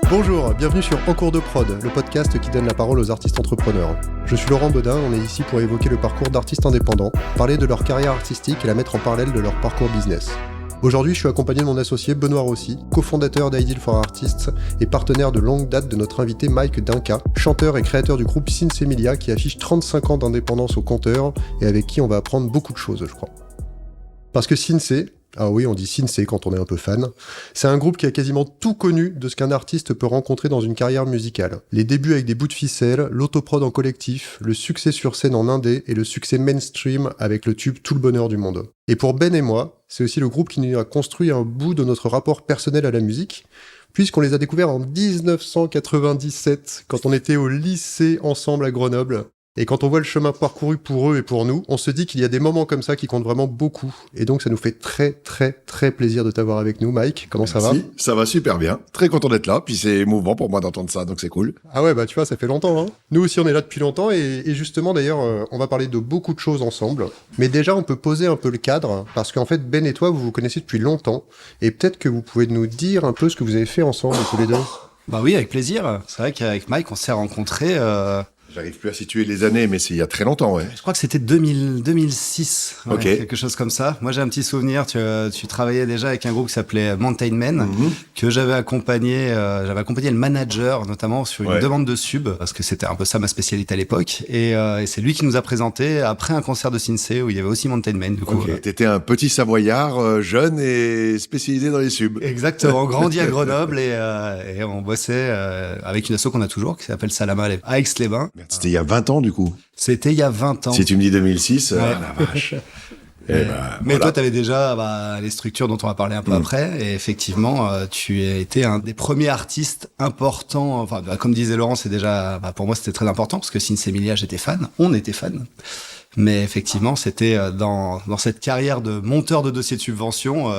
Bonjour, bienvenue sur En cours de prod, le podcast qui donne la parole aux artistes entrepreneurs. Je suis Laurent Baudin, on est ici pour évoquer le parcours d'artistes indépendants, parler de leur carrière artistique et la mettre en parallèle de leur parcours business. Aujourd'hui, je suis accompagné de mon associé Benoît Rossi, cofondateur d'Ideal for Artists et partenaire de longue date de notre invité Mike Dinka, chanteur et créateur du groupe Sinsemilia qui affiche 35 ans d'indépendance au compteur et avec qui on va apprendre beaucoup de choses, je crois. Parce que Sinsé, ah oui, on dit Sinsé quand on est un peu fan, c'est un groupe qui a quasiment tout connu de ce qu'un artiste peut rencontrer dans une carrière musicale. Les débuts avec des bouts de ficelle, l'autoprod en collectif, le succès sur scène en indé et le succès mainstream avec le tube Tout le bonheur du monde. Et pour Ben et moi, c'est aussi le groupe qui nous a construit un bout de notre rapport personnel à la musique, puisqu'on les a découverts en 1997, quand on était au lycée ensemble à Grenoble. Et quand on voit le chemin parcouru pour eux et pour nous, on se dit qu'il y a des moments comme ça qui comptent vraiment beaucoup. Et donc ça nous fait très plaisir de t'avoir avec nous, Mike. Comment ça va ? Ça va super bien. Très content d'être là. Puis c'est émouvant pour moi d'entendre ça, donc c'est cool. Ah ouais, bah tu vois, ça fait longtemps. Hein. Nous aussi, on est là depuis longtemps. Et justement, d'ailleurs, on va parler de beaucoup de choses ensemble. Mais déjà, on peut poser un peu le cadre. Parce qu'en fait, Ben et toi, vous vous connaissez depuis longtemps. Et peut-être que vous pouvez nous dire un peu ce que vous avez fait ensemble, tous les deux. Bah oui, avec plaisir. C'est vrai qu'avec Mike, on s'est rencontrés... J'arrive plus à situer les années, mais c'est il y a très longtemps, ouais. Je crois que c'était 2006, ouais, okay. Quelque chose comme ça. Moi, j'ai un petit souvenir. Tu travaillais déjà avec un groupe qui s'appelait Mountain Men, que j'avais accompagné le manager, notamment sur une demande de sub, parce que c'était un peu ça ma spécialité à l'époque. Et c'est lui qui nous a présenté après un concert de Sinsé où il y avait aussi Mountain Men. Du coup, T'étais un petit Savoyard, jeune et spécialisé dans les subs. Exactement. Grandi à Grenoble et on bossait avec une asso qu'on a toujours, qui s'appelle Salama à Aix-les-Bains. C'était il y a 20 ans, du coup. C'était il y a 20 ans. Si tu me dis 2006, la vache. Mais voilà. Toi, tu avais déjà les structures dont on va parler un peu après. Et effectivement, tu as été un des premiers artistes importants. Enfin, comme disait Laurent, c'est déjà, pour moi, c'était très important parce que Sinsemilia, j'étais fan. On était fan. Mais effectivement, c'était dans cette carrière de monteur de dossier de subvention.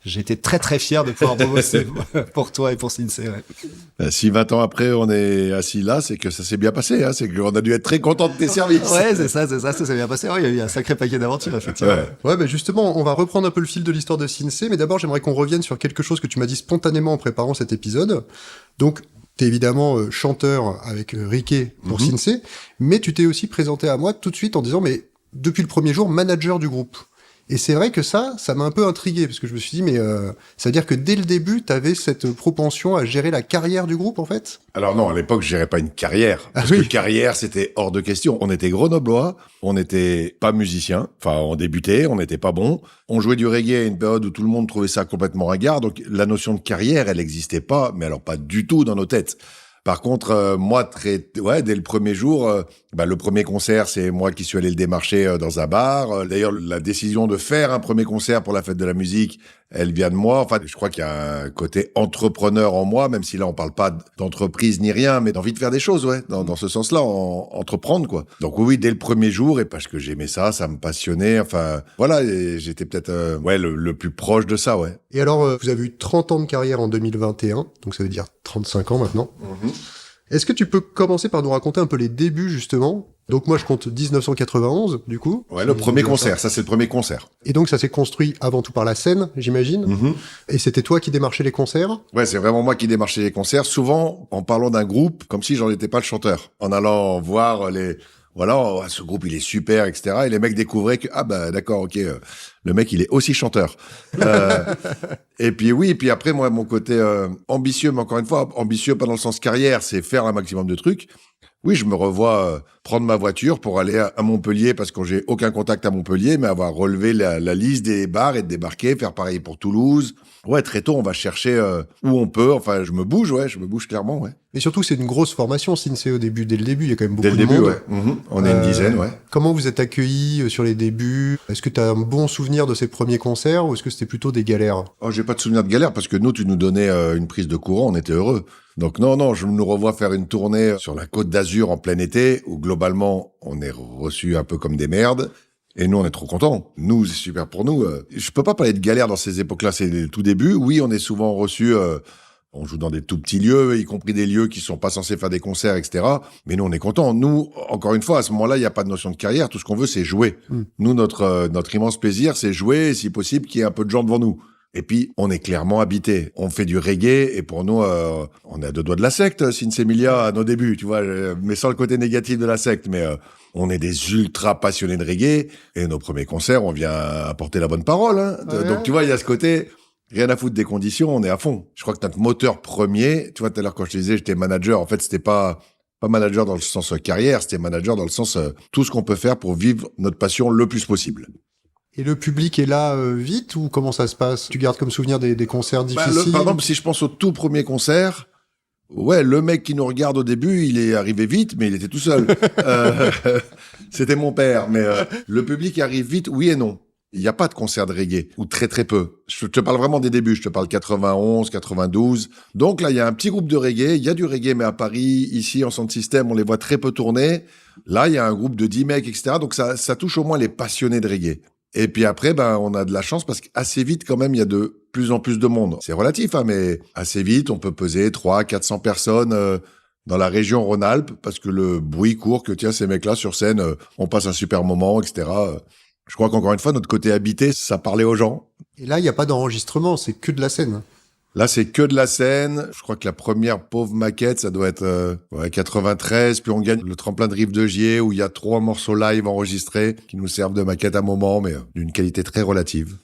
J'étais très fier de pouvoir bosser pour toi et pour Sinsé. Ouais. Si 20 ans après on est assis là, c'est que ça s'est bien passé. Hein, c'est qu'on a dû être très content de tes services. Ouais, c'est ça s'est bien passé. Ouais, il y a eu un sacré paquet d'aventures, effectivement. Ouais, bah justement, on va reprendre un peu le fil de l'histoire de Sinsé, mais d'abord j'aimerais qu'on revienne sur quelque chose que tu m'as dit spontanément en préparant cet épisode. Donc, t'es évidemment chanteur avec Riquet pour Sinsé, mais tu t'es aussi présenté à moi tout de suite en disant, mais depuis le premier jour, manager du groupe. Et c'est vrai que ça m'a un peu intrigué, parce que je me suis dit, mais ça veut dire que dès le début, t'avais cette propension à gérer la carrière du groupe, en fait ? Alors non, à l'époque, je gérais pas une carrière. Parce que carrière, c'était hors de question. On était grenoblois, on n'était pas musiciens. Enfin, on débutait, on n'était pas bons. On jouait du reggae à une période où tout le monde trouvait ça complètement ringard. Donc la notion de carrière, elle n'existait pas, mais alors pas du tout dans nos têtes. Par contre, moi, dès le premier jour, le premier concert, c'est moi qui suis allé le démarcher dans un bar. D'ailleurs, la décision de faire un premier concert pour la fête de la musique, elle vient de moi. Enfin, je crois qu'il y a un côté entrepreneur en moi, même si là, on parle pas d'entreprise ni rien, mais d'envie de faire des choses, dans ce sens-là, entreprendre, quoi. Donc oui, dès le premier jour, et parce que j'aimais ça me passionnait. Enfin, voilà, et j'étais peut-être le plus proche de ça, ouais. Et alors, vous avez eu 30 ans de carrière en 2021, donc ça veut dire 35 ans maintenant. Est-ce que tu peux commencer par nous raconter un peu les débuts, justement ? Donc moi, je compte 1991, du coup. Ouais, le premier concert, ça c'est le premier concert. Et donc ça s'est construit avant tout par la scène, j'imagine. Et c'était toi qui démarchais les concerts ? Ouais, c'est vraiment moi qui démarchais les concerts, souvent en parlant d'un groupe, comme si j'en étais pas le chanteur. En allant voir ce groupe il est super, etc. Et les mecs découvraient que, d'accord, ok, le mec il est aussi chanteur. Et puis après, moi, mon côté ambitieux, mais encore une fois, ambitieux pas dans le sens carrière, c'est faire un maximum de trucs. Oui, je me revois prendre ma voiture pour aller à Montpellier, parce que j'ai aucun contact à Montpellier, mais avoir relevé la liste des bars et de débarquer, faire pareil pour Toulouse. Ouais, très tôt, on va chercher où on peut. Enfin, je me bouge clairement, ouais. Mais surtout, c'est une grosse formation, Sinsé, dès le début, il y a quand même beaucoup de monde. Dès le début, ouais. On est une dizaine, ouais. Comment vous êtes accueillis sur les débuts ? Est-ce que tu as un bon souvenir de ces premiers concerts, ou est-ce que c'était plutôt des galères ? Oh, j'ai pas de souvenir de galère, parce que nous, tu nous donnais une prise de courant, on était heureux. Donc non, je nous revois faire une tournée sur la Côte d'Azur en plein été, où globalement, on est reçus un peu comme des merdes. Et nous, on est trop contents. Nous, c'est super pour nous. Je peux pas parler de galère dans ces époques-là, c'est le tout début. Oui, on est souvent reçus, on joue dans des tout petits lieux, y compris des lieux qui sont pas censés faire des concerts, etc. Mais nous, on est contents. Nous, encore une fois, à ce moment-là, il n'y a pas de notion de carrière. Tout ce qu'on veut, c'est jouer. Nous, notre immense plaisir, c'est jouer, et si possible, qu'il y ait un peu de gens devant nous. Et puis, on est clairement habité. On fait du reggae et pour nous, on est à deux doigts de la secte, Sinsemilia, à nos débuts, tu vois, mais sans le côté négatif de la secte. Mais on est des ultra passionnés de reggae et nos premiers concerts, on vient apporter la bonne parole. Hein. Ouais. Donc, tu vois, il y a ce côté, rien à foutre des conditions, on est à fond. Je crois que notre moteur premier, tu vois, tout à l'heure quand je te disais, j'étais manager, en fait, c'était pas manager dans le sens carrière, c'était manager dans le sens tout ce qu'on peut faire pour vivre notre passion le plus possible. Et le public est là vite ou comment ça se passe? Tu gardes comme souvenir des concerts difficiles? Par exemple, si je pense au tout premier concert, ouais, le mec qui nous regarde au début, il est arrivé vite, mais il était tout seul. C'était mon père. Mais le public arrive vite, oui et non. Il n'y a pas de concert de reggae, ou très très peu. Je te parle vraiment des débuts, je te parle 91, 92. Donc là, il y a un petit groupe de reggae, il y a du reggae, mais à Paris, ici, en sound system, on les voit très peu tourner. Là, il y a un groupe de 10 mecs, etc. Donc ça touche au moins les passionnés de reggae. Et puis après, on a de la chance parce qu'assez vite, quand même, il y a de plus en plus de monde. C'est relatif, hein, mais assez vite, on peut peser 300-400 personnes dans la région Rhône-Alpes parce que le bruit court que tiens, ces mecs-là sur scène, on passe un super moment, etc. Je crois qu'encore une fois, notre côté habité, ça parlait aux gens. Et là, il n'y a pas d'enregistrement, c'est que de la scène. Là, c'est que de la scène. Je crois que la première pauvre maquette, ça doit être 93. Puis on gagne le tremplin de Rive de Gier où il y a 3 morceaux live enregistrés qui nous servent de maquette à un moment, mais d'une qualité très relative.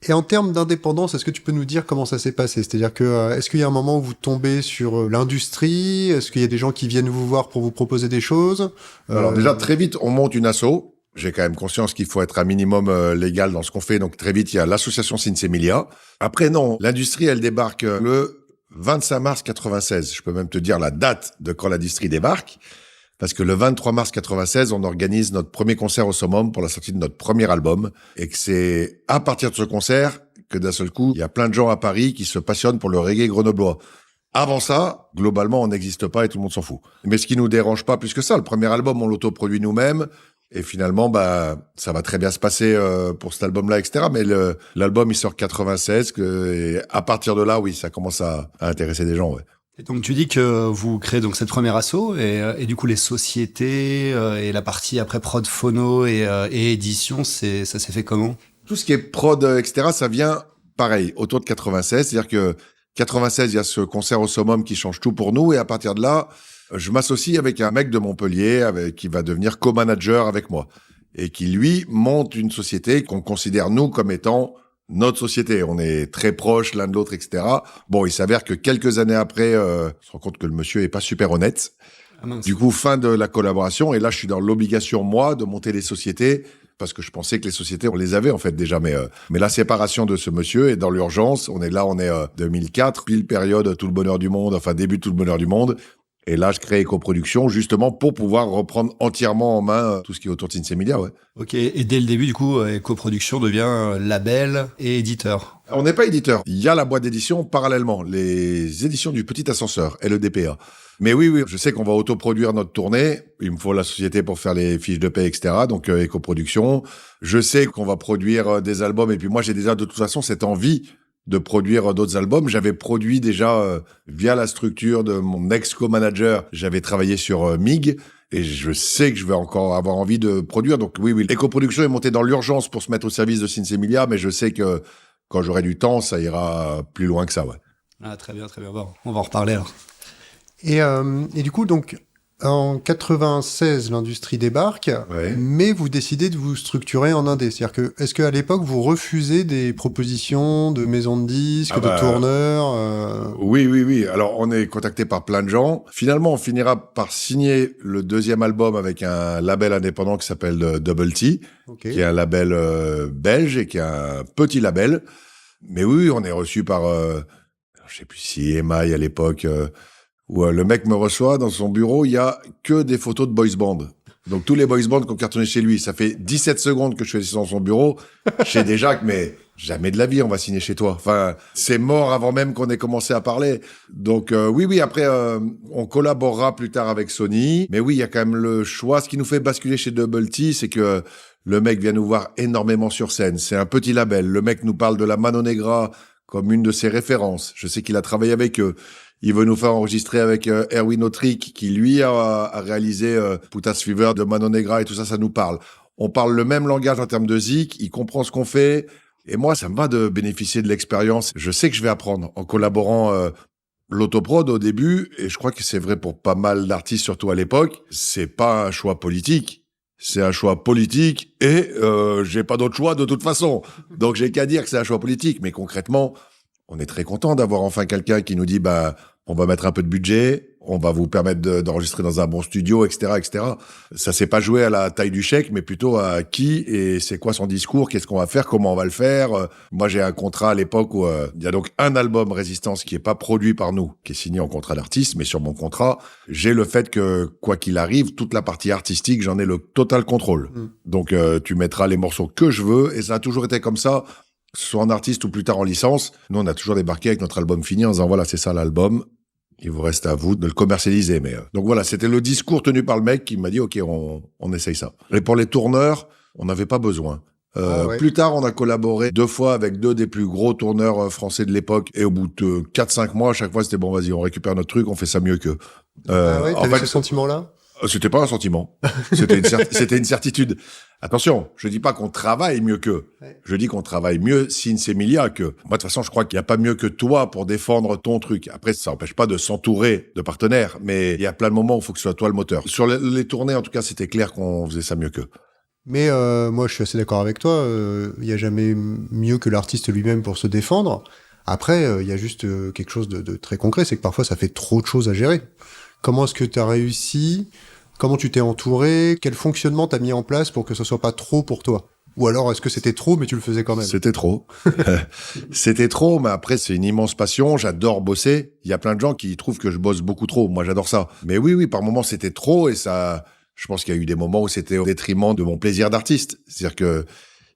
Et en termes d'indépendance, est-ce que tu peux nous dire comment ça s'est passé? C'est-à-dire que est-ce qu'il y a un moment où vous tombez sur l'industrie? Est-ce qu'il y a des gens qui viennent vous voir pour vous proposer des choses? Alors déjà, très vite, on monte une asso. J'ai quand même conscience qu'il faut être un minimum légal dans ce qu'on fait. Donc très vite, il y a l'association Sinsemilia. Après, non, l'industrie, elle débarque le 25 mars 96. Je peux même te dire la date de quand l'industrie débarque. Parce que le 23 mars 96, on organise notre premier concert au Summum pour la sortie de notre premier album. Et que c'est à partir de ce concert que d'un seul coup, il y a plein de gens à Paris qui se passionnent pour le reggae grenoblois. Avant ça, globalement, on n'existe pas et tout le monde s'en fout. Mais ce qui nous dérange pas plus que ça, le premier album, on l'autoproduit nous-mêmes. Et finalement, ça va très bien se passer pour cet album-là, etc. Mais l'album, il sort 96. Et à partir de là, oui, ça commence à intéresser des gens, ouais. Et donc tu dis que vous créez donc cette première asso et du coup les sociétés et la partie après prod phono et édition, ça s'est fait comment? Tout ce qui est prod, etc., ça vient pareil, autour de 96. C'est-à-dire que 96, il y a ce concert au Summum qui change tout pour nous. Et à partir de là, je m'associe avec un mec de Montpellier qui va devenir co-manager avec moi et qui, lui, monte une société qu'on considère, nous, comme étant notre société. On est très proches l'un de l'autre, etc. Bon, il s'avère que quelques années après, on se rend compte que le monsieur est pas super honnête. Du coup, fin de la collaboration. Et là, je suis dans l'obligation, moi, de monter les sociétés parce que je pensais que les sociétés, on les avait en fait déjà. Mais la séparation de ce monsieur est dans l'urgence. On est 2004, pile période Tout le bonheur du monde, enfin début de Tout le bonheur du monde. Et là, je crée Ecoproduction justement pour pouvoir reprendre entièrement en main tout ce qui est autour de Sinsemilia, ouais. Ok, et dès le début, du coup, Ecoproduction devient label et éditeur. On n'est pas éditeur. Il y a la boîte d'édition parallèlement, les éditions du Petit Ascenseur, LEDPA. Mais oui, je sais qu'on va autoproduire notre tournée. Il me faut la société pour faire les fiches de paie, etc. Donc, Ecoproduction. Je sais qu'on va produire des albums. Et puis moi, j'ai déjà de toute façon cette envie de produire d'autres albums. J'avais produit déjà, via la structure de mon ex-co-manager, j'avais travaillé sur MIG, et je sais que je vais encore avoir envie de produire. Donc oui, l'écoproduction est montée dans l'urgence pour se mettre au service de Sinsemilia, mais je sais que quand j'aurai du temps, ça ira plus loin que ça, ouais. Ah, très bien. Bon, on va en reparler alors. Et du coup, donc, en 96, l'industrie débarque, ouais. Mais vous décidez de vous structurer en indé. C'est-à-dire que, est-ce qu'à l'époque, vous refusez des propositions de maisons de disques, de tourneurs Oui. Alors, on est contacté par plein de gens. Finalement, on finira par signer le deuxième album avec un label indépendant qui s'appelle Double T, okay. Qui est un label belge et qui est un petit label. Mais oui, on est reçu par, je sais plus si EMI à l'époque... où le mec me reçoit dans son bureau, il y a que des photos de boys band. Donc tous les boys bands qu'on cartonnait chez lui, ça fait 17 secondes que je suis dans son bureau. Je sais déjà que, mais jamais de la vie, on va signer chez toi. Enfin, c'est mort avant même qu'on ait commencé à parler. Donc oui, après, on collaborera plus tard avec Sony. Mais oui, il y a quand même le choix. Ce qui nous fait basculer chez Double T, c'est que le mec vient nous voir énormément sur scène. C'est un petit label. Le mec nous parle de la Mano Negra comme une de ses références. Je sais qu'il a travaillé avec eux. Il veut nous faire enregistrer avec Erwin Autric, qui lui a réalisé Putas Fever de Mano Negra et tout ça, ça nous parle. On parle le même langage en termes de zik, il comprend ce qu'on fait. Et moi, ça me va de bénéficier de l'expérience. Je sais que je vais apprendre en collaborant l'autoprod au début, et je crois que c'est vrai pour pas mal d'artistes, surtout à l'époque, c'est pas un choix politique. C'est un choix politique et j'ai pas d'autre choix de toute façon. Donc j'ai qu'à dire que c'est un choix politique. Mais concrètement, on est très content d'avoir enfin quelqu'un qui nous dit on va mettre un peu de budget, on va vous permettre d'enregistrer dans un bon studio, etc., etc. Ça s'est pas joué à la taille du chèque, mais plutôt à qui et c'est quoi son discours, qu'est-ce qu'on va faire, comment on va le faire. Moi, j'ai un contrat à l'époque où il y a donc un album Résistance qui est pas produit par nous, qui est signé en contrat d'artiste, mais sur mon contrat, j'ai le fait que, quoi qu'il arrive, toute la partie artistique, j'en ai le total contrôle. Donc, tu mettras les morceaux que je veux et ça a toujours été comme ça. Que ce soit en artiste ou plus tard en licence, nous, on a toujours débarqué avec notre album fini en disant, voilà, c'est ça l'album. Il vous reste à vous de le commercialiser. Mais donc voilà, c'était le discours tenu par le mec qui m'a dit, OK, on essaye ça. Et pour les tourneurs, on n'avait pas besoin. Plus tard, on a collaboré 2 fois avec 2 des plus gros tourneurs français de l'époque. Et au bout de 4-5 mois, à chaque fois, c'était bon, vas-y, on récupère notre truc, on fait ça mieux qu'eux. T'avais ce sentiment-là? C'était pas un sentiment. C'était une certitude. Attention, je dis pas qu'on travaille mieux qu'eux. Ouais. Je dis qu'on travaille mieux sin semilia qu'eux. Moi, de toute façon, je crois qu'il y a pas mieux que toi pour défendre ton truc. Après, ça n'empêche pas de s'entourer de partenaires, mais il y a plein de moments où il faut que ce soit toi le moteur. Sur les tournées, en tout cas, c'était clair qu'on faisait ça mieux qu'eux. Mais moi, je suis assez d'accord avec toi. Il y a jamais mieux que l'artiste lui-même pour se défendre. Après, il y a juste quelque chose de très concret, c'est que parfois, ça fait trop de choses à gérer. Comment est-ce que tu as réussi? Comment tu t'es entouré? Quel fonctionnement t'as mis en place pour que ce soit pas trop pour toi? Ou alors, est-ce que c'était trop, mais tu le faisais quand même? C'était trop. C'était trop, mais après, c'est une immense passion. J'adore bosser. Il y a plein de gens qui trouvent que je bosse beaucoup trop. Moi, j'adore ça. Mais oui, par moments, c'était trop et ça, je pense qu'il y a eu des moments où c'était au détriment de mon plaisir d'artiste. C'est-à-dire que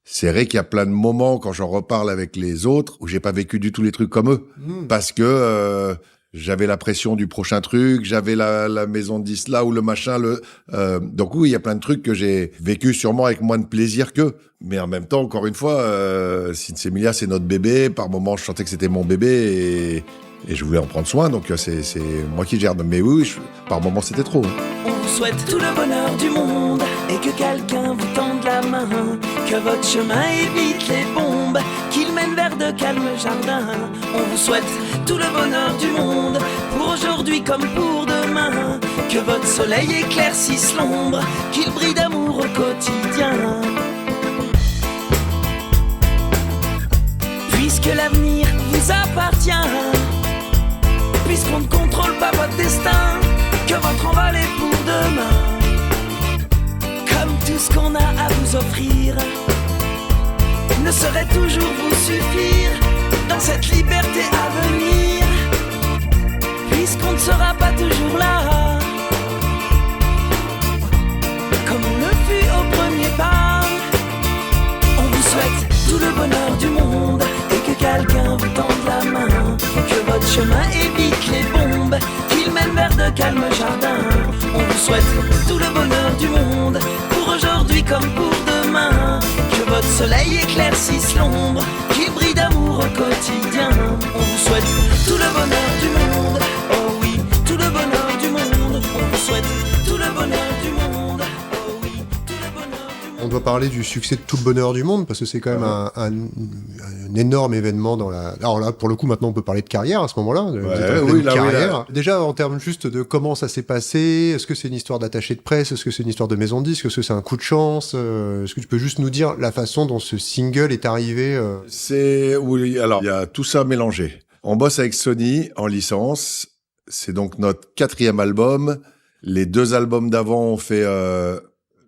c'est vrai qu'il y a plein de moments quand j'en reparle avec les autres où j'ai pas vécu du tout les trucs comme eux. Parce que, j'avais la pression du prochain truc, j'avais la maison de 10 là ou le machin. Donc oui, il y a plein de trucs que j'ai vécu sûrement avec moins de plaisir qu'eux. Mais en même temps, encore une fois, Sin Semilia, c'est notre bébé. Par moments, je sentais que c'était mon bébé et je voulais en prendre soin. Donc c'est moi qui gère. Mais oui, par moments, c'était trop. On vous souhaite tout le bonheur du monde et que quelqu'un vous tende la main, que votre chemin évite les bombes, qu'il mène vers de calmes jardins. On vous souhaite tout le bonheur du monde, pour aujourd'hui comme pour demain, que votre soleil éclaircisse l'ombre, qu'il brille d'amour au quotidien. Puisque l'avenir vous appartient, puisqu'on ne contrôle pas votre destin, que votre envol est pour demain. Comme tout ce qu'on a à vous offrir ne saurait toujours vous suffire dans cette liberté à venir, puisqu'on ne sera pas toujours là comme on le fut au premier pas. On vous souhaite tout le bonheur du monde et que quelqu'un vous tende la main, que votre chemin évite les bombes, qu'il mène vers de calmes jardins. On vous souhaite tout le bonheur du monde, pour aujourd'hui comme pour demain, que votre soleil éclaircisse l'ombre, qu'il brille d'amour au quotidien. On vous souhaite tout le bonheur du monde, oh oui, tout le bonheur du monde. On vous souhaite tout le bonheur du monde, oh oui, tout le bonheur du monde. On doit parler du succès de tout le bonheur du monde, parce que c'est quand même un énorme événement dans la... Alors là, pour le coup, maintenant, on peut parler de carrière à ce moment-là. Oui, là, carrière. Oui, déjà, en termes juste de comment ça s'est passé, est-ce que c'est une histoire d'attaché de presse, est-ce que c'est une histoire de maison de disque, est-ce que c'est un coup de chance, est-ce que tu peux juste nous dire la façon dont ce single est arrivé Oui, alors, il y a tout ça mélangé. On bosse avec Sony en licence. C'est donc notre 4e album. Les 2 albums d'avant ont fait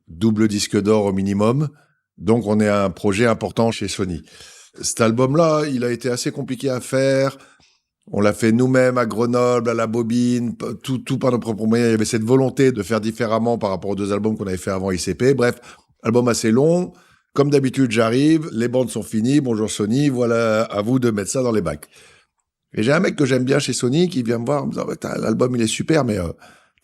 double disque d'or au minimum. Donc, on est un projet important chez Sony. Cet album-là, il a été assez compliqué à faire. On l'a fait nous-mêmes à Grenoble, à la bobine, tout par nos propres moyens. Il y avait cette volonté de faire différemment par rapport aux 2 albums qu'on avait fait avant ICP. Bref, album assez long. Comme d'habitude, j'arrive, les bandes sont finies. Bonjour Sony, voilà à vous de mettre ça dans les bacs. Et j'ai un mec que j'aime bien chez Sony qui vient me voir en me disant l'album il est super, mais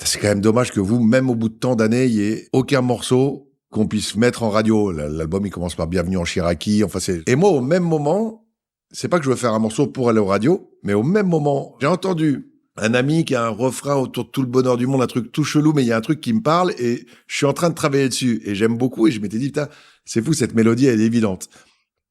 c'est quand même dommage que vous, même au bout de tant d'années, il n'y ait aucun morceau qu'on puisse mettre en radio. L'album, il commence par Bienvenue en Chiraki. Enfin, Et moi, au même moment, c'est pas que je veux faire un morceau pour aller aux radios, mais au même moment, j'ai entendu un ami qui a un refrain autour de tout le bonheur du monde, un truc tout chelou, mais il y a un truc qui me parle et je suis en train de travailler dessus. Et j'aime beaucoup et je m'étais dit, putain, c'est fou, cette mélodie, elle est évidente.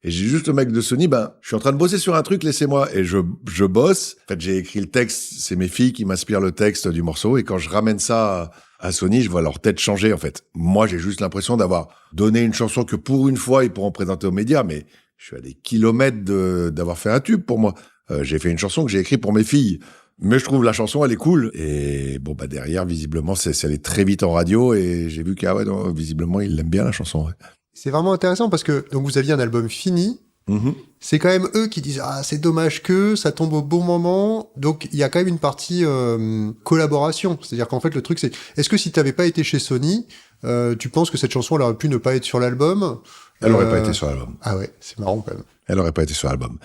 Et j'ai juste le mec de Sony, je suis en train de bosser sur un truc, laissez-moi. Et je bosse. En fait, j'ai écrit le texte, c'est mes filles qui m'inspirent le texte du morceau. Et quand je ramène ça à Sony, je vois leur tête changer, en fait. Moi, j'ai juste l'impression d'avoir donné une chanson que pour une fois, ils pourront présenter aux médias, mais je suis à des kilomètres d'avoir fait un tube pour moi. J'ai fait une chanson que j'ai écrite pour mes filles. Mais je trouve la chanson, elle est cool. Et derrière, visiblement, c'est allé très vite en radio. Et j'ai vu visiblement, ils l'aiment bien, la chanson. Ouais. C'est vraiment intéressant parce que donc vous aviez un album fini. Mm-hmm. C'est quand même eux qui disent c'est dommage que ça tombe au bon moment. Donc il y a quand même une partie collaboration. C'est-à-dire qu'en fait le truc c'est est-ce que si t'avais pas été chez Sony, tu penses que cette chanson elle aurait pu ne pas être sur l'album? Elle aurait pas été sur l'album. Ah ouais, c'est marrant quand même. Elle aurait pas été sur l'album.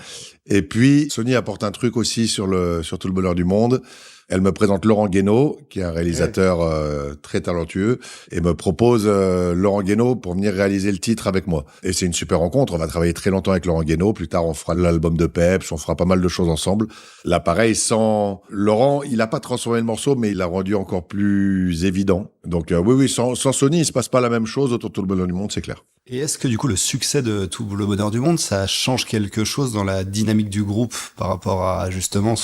Et puis Sony apporte un truc aussi sur Tout le bonheur du monde. Elle me présente Laurent Guénaud, qui est un réalisateur très talentueux, et me propose Laurent Guénaud pour venir réaliser le titre avec moi. Et c'est une super rencontre. On va travailler très longtemps avec Laurent Guénaud. Plus tard, on fera l'album de Peps, on fera pas mal de choses ensemble. Là, pareil, sans Laurent, il a pas transformé le morceau, mais il l'a rendu encore plus évident. Donc oui, sans Sony, il se passe pas la même chose autour de Tout le bonheur du monde, c'est clair. Et est-ce que du coup le succès de Tout le bonheur du monde, ça change quelque chose dans la dynamique du groupe par rapport à justement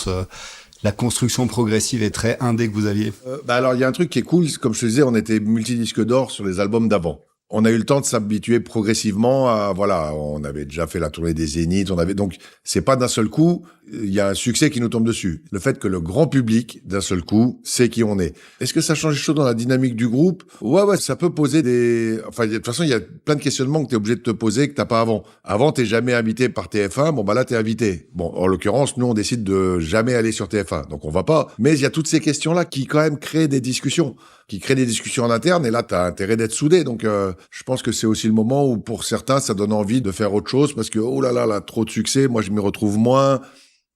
la construction progressive et très indé que vous aviez? Alors il y a un truc qui est cool, comme je te disais, on était multidisque d'or sur les albums d'avant. On a eu le temps de s'habituer progressivement à, on avait déjà fait la tournée des Zéniths, donc c'est pas d'un seul coup, il y a un succès qui nous tombe dessus. Le fait que le grand public, d'un seul coup, sait qui on est. Est-ce que ça change des choses dans la dynamique du groupe? Ouais, ça peut poser de toute façon, il y a plein de questionnements que t'es obligé de te poser que t'as pas avant. Avant, t'es jamais invité par TF1, là, t'es invité. En l'occurrence, nous, on décide de jamais aller sur TF1, donc on va pas. Mais il y a toutes ces questions-là qui, quand même, créent des discussions en interne, et là, t'as intérêt d'être soudé. Donc, je pense que c'est aussi le moment où, pour certains, ça donne envie de faire autre chose, parce que, oh là là, trop de succès, moi, je m'y retrouve moins.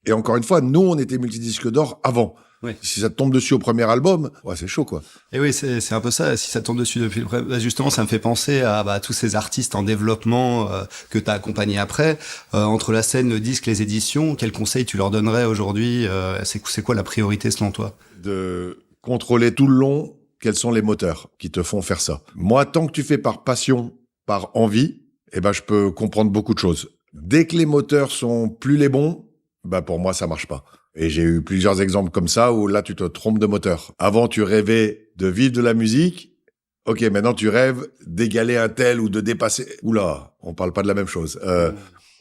Et encore une fois, nous, on était multidisque d'or avant. Oui. Si ça te tombe dessus au premier album, c'est chaud, quoi. Et oui, c'est un peu ça. Si ça tombe dessus depuis le premier, justement, ça me fait penser à tous ces artistes en développement que t'as accompagnés après. Entre la scène, le disque, les éditions, quels conseils tu leur donnerais aujourd'hui? C'est quoi la priorité selon toi? De contrôler tout le long quels sont les moteurs qui te font faire ça. Moi, tant que tu fais par passion, par envie, je peux comprendre beaucoup de choses. Dès que les moteurs sont plus les bons, pour moi, ça marche pas. Et j'ai eu plusieurs exemples comme ça où là, tu te trompes de moteur. Avant, tu rêvais de vivre de la musique. Ok, maintenant, tu rêves d'égaler un tel ou de dépasser. Oula, on parle pas de la même chose.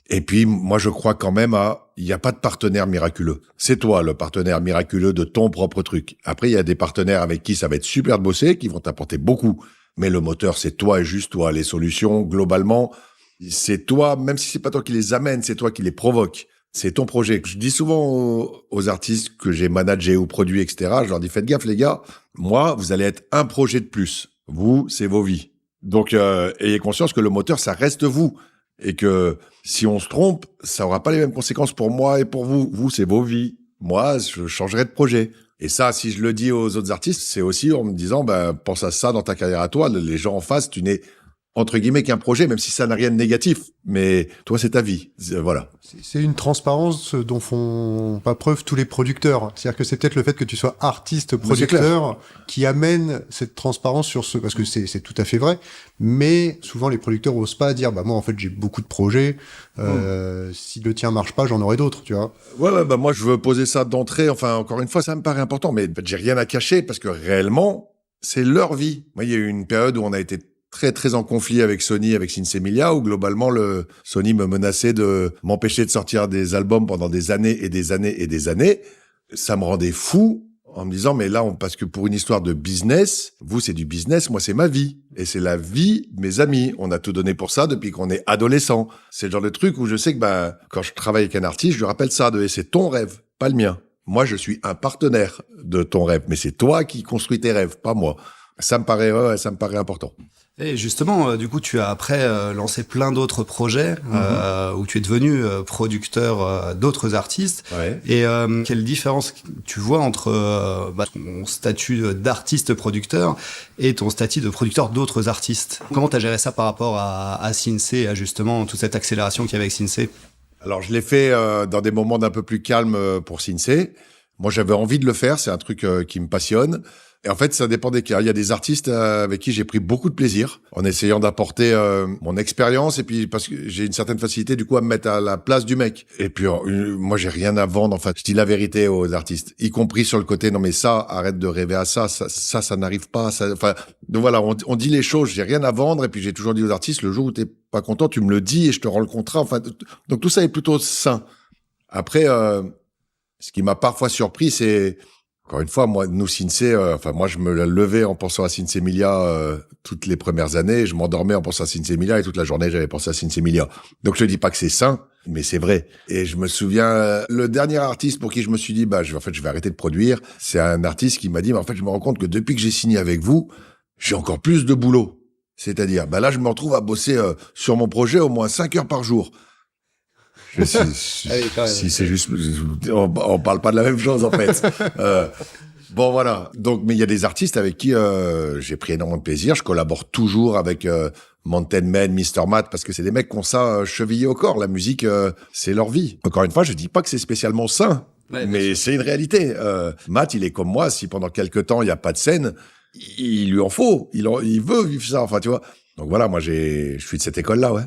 Et puis, moi, je crois quand même il n'y a pas de partenaire miraculeux. C'est toi, le partenaire miraculeux de ton propre truc. Après, il y a des partenaires avec qui ça va être super de bosser, qui vont t'apporter beaucoup. Mais le moteur, c'est toi et juste toi. Les solutions, globalement, c'est toi, même si c'est pas toi qui les amène, c'est toi qui les provoque. C'est ton projet. Je dis souvent aux artistes que j'ai managés ou produits, etc., je leur dis, faites gaffe, les gars. Moi, vous allez être un projet de plus. Vous, c'est vos vies. Donc, ayez conscience que le moteur, ça reste vous. Et que si on se trompe, ça aura pas les mêmes conséquences pour moi et pour vous. Vous, c'est vos vies. Moi, je changerai de projet. Et ça, si je le dis aux autres artistes, c'est aussi en me disant, pense à ça dans ta carrière à toi. Les gens en face, tu n'es entre guillemets qu'un projet, même si ça n'a rien de négatif. Mais toi, c'est ta vie. Voilà. C'est une transparence dont font pas preuve tous les producteurs. C'est-à-dire que c'est peut-être le fait que tu sois artiste-producteur qui amène cette transparence sur ce... Parce que c'est tout à fait vrai. Mais souvent, les producteurs osent pas dire, moi, en fait, j'ai beaucoup de projets. Si le tien marche pas, j'en aurai d'autres, tu vois. Ouais, moi, je veux poser ça d'entrée. Enfin, encore une fois, ça me paraît important. Mais j'ai rien à cacher parce que réellement, c'est leur vie. Moi, il y a eu une période où on a été très très en conflit avec Sony, avec Sinsemilia, où globalement Sony me menaçait de m'empêcher de sortir des albums pendant des années et des années et des années. Ça me rendait fou en me disant mais là parce que pour une histoire de business, vous c'est du business, moi c'est ma vie et c'est la vie de mes amis. On a tout donné pour ça depuis qu'on est adolescent. C'est le genre de truc où je sais que quand je travaille avec un artiste, je lui rappelle ça c'est ton rêve, pas le mien. Moi je suis un partenaire de ton rêve, mais c'est toi qui construis tes rêves, pas moi. Ça me paraît important. Et justement, du coup, tu as après lancé plein d'autres projets où tu es devenu producteur d'autres artistes. Ouais. Et quelle différence tu vois entre ton statut d'artiste-producteur et ton statut de producteur d'autres artistes? Comment tu as géré ça par rapport à Sinsé, à justement toute cette accélération qu'il y avait avec Sinsé? Alors, je l'ai fait dans des moments d'un peu plus calmes pour Sinsé. Moi, j'avais envie de le faire. C'est un truc qui me passionne. Et en fait, ça dépend des cas. Il y a des artistes avec qui j'ai pris beaucoup de plaisir en essayant d'apporter mon expérience et puis parce que j'ai une certaine facilité du coup à me mettre à la place du mec. Et puis moi, j'ai rien à vendre. Enfin, je dis la vérité aux artistes, y compris sur le côté non mais ça, arrête de rêver à ça n'arrive pas. Enfin, donc voilà, on dit les choses. J'ai rien à vendre et puis j'ai toujours dit aux artistes, le jour où t'es pas content, tu me le dis et je te rends le contrat. Enfin, donc tout ça est plutôt sain. Après, ce qui m'a parfois surpris, c'est encore une fois, moi, nous, Sinsé, moi, je me levais en pensant à Sinsé Emilia toutes les premières années. Je m'endormais en pensant à Sinsé Emilia et toute la journée, j'avais pensé à Sinsé Emilia. Donc, je dis pas que c'est sain, mais c'est vrai. Et je me souviens, le dernier artiste pour qui je me suis dit, je vais arrêter de produire, c'est un artiste qui m'a dit, en fait, je me rends compte que depuis que j'ai signé avec vous, j'ai encore plus de boulot. C'est-à-dire, là, je me retrouve à bosser sur mon projet au moins 5 heures par jour. Si c'est juste, on parle pas de la même chose en fait. Bon voilà. Donc, mais il y a des artistes avec qui j'ai pris énormément de plaisir. Je collabore toujours avec Mountain Man, Mr. Matt, parce que c'est des mecs qui ont ça chevillé au corps. La musique, c'est leur vie. Encore une fois, je dis pas que c'est spécialement sain, mais c'est une réalité. Matt, il est comme moi. Si pendant quelques temps il y a pas de scène, il lui en faut. Il veut vivre ça. Enfin, tu vois. Donc voilà, moi je suis de cette école-là, ouais.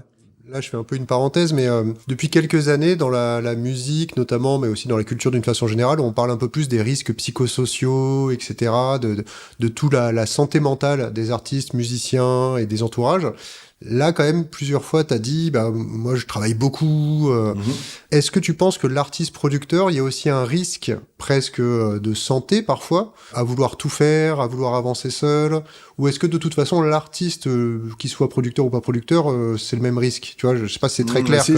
Là, je fais un peu une parenthèse, mais depuis quelques années, dans la musique notamment, mais aussi dans la culture d'une façon générale, on parle un peu plus des risques psychosociaux, etc., de toute la santé mentale des artistes, musiciens et des entourages. Là, quand même, plusieurs fois, t'as dit, moi, je travaille beaucoup. Est-ce que tu penses que l'artiste-producteur, il y a aussi un risque presque de santé, parfois, à vouloir tout faire, à vouloir avancer seul? Ou est-ce que, de toute façon, l'artiste, qu'il soit producteur ou pas producteur, c'est le même risque? Tu vois, je sais pas si c'est très clair. Si.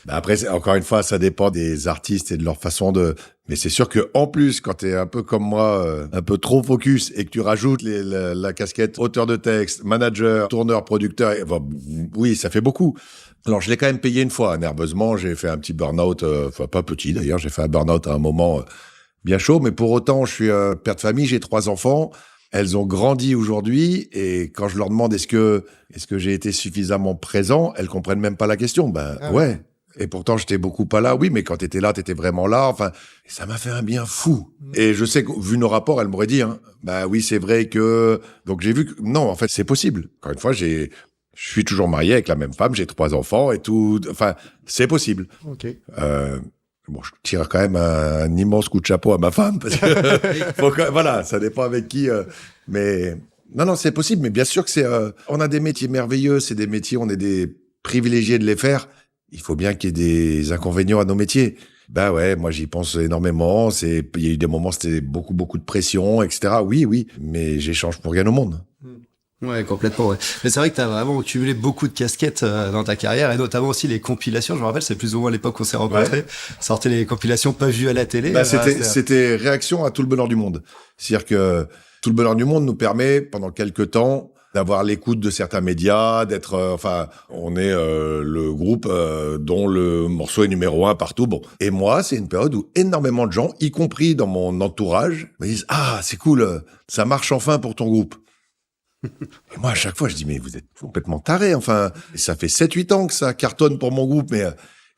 Après, encore une fois, ça dépend des artistes et de leur façon de... Mais c'est sûr que en plus, quand t'es un peu comme moi, un peu trop focus et que tu rajoutes la casquette auteur de texte, manager, tourneur, producteur, oui, ça fait beaucoup. Alors, je l'ai quand même payé une fois. Nerveusement, j'ai fait un petit burn-out, pas petit d'ailleurs, j'ai fait un burn-out à un moment bien chaud, mais pour autant, je suis père de famille, j'ai 3 enfants. Elles ont grandi aujourd'hui et quand je leur demande est-ce que j'ai été suffisamment présent, elles comprennent même pas la question. Ouais. Et pourtant, j'étais beaucoup pas là. Oui, mais quand t'étais là, t'étais vraiment là. Enfin, ça m'a fait un bien fou. Et je sais que, vu nos rapports, elle m'aurait dit, oui, c'est vrai que... Donc, j'ai vu que, non, en fait, c'est possible. Encore une fois, je suis toujours marié avec la même femme, j'ai 3 enfants et tout. Enfin, c'est possible. Ok. Je tire quand même un immense coup de chapeau à ma femme parce que, voilà, ça dépend avec qui, mais non, c'est possible. Mais bien sûr que on a des métiers merveilleux, c'est des métiers, on est des privilégiés de les faire. Il faut bien qu'il y ait des inconvénients à nos métiers. Ouais, moi j'y pense énormément. Il y a eu des moments, c'était beaucoup de pression, etc. Oui, mais j'échange pour rien au monde. Ouais, complètement, ouais. Mais c'est vrai que t'as vraiment cumulé beaucoup de casquettes dans ta carrière et notamment aussi les compilations. Je me rappelle, c'est plus ou moins l'époque où on s'est rencontrés. Ouais. Sortez les compilations pas vues à la télé. C'était réaction à Tout le bonheur du monde. C'est-à-dire que Tout le bonheur du monde nous permet pendant quelques temps d'avoir l'écoute de certains médias, d'être, on est le groupe dont le morceau est numéro 1 partout. Bon, et moi, c'est une période où énormément de gens, y compris dans mon entourage, me disent c'est cool, ça marche enfin pour ton groupe. Et moi, à chaque fois, je dis mais vous êtes complètement tarés. Enfin, ça fait 7-8 ans que ça cartonne pour mon groupe, mais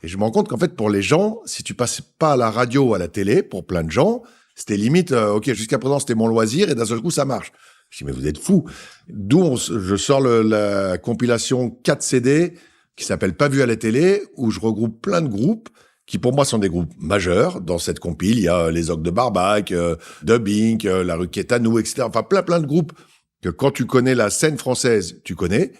et je me rends compte qu'en fait, pour les gens, si tu passes pas à la radio ou à la télé, pour plein de gens, c'était limite, ok, jusqu'à présent c'était mon loisir et d'un seul coup ça marche. Je dis, mais vous êtes fous. D'où je sors la compilation 4 CD qui s'appelle Pas vu à la télé, où je regroupe plein de groupes qui pour moi sont des groupes majeurs. Dans cette compile, il y a les Ogres de Barbac, Dubbing, La Rue Quétanou, etc. Enfin, plein de groupes que quand tu connais la scène française, tu connais,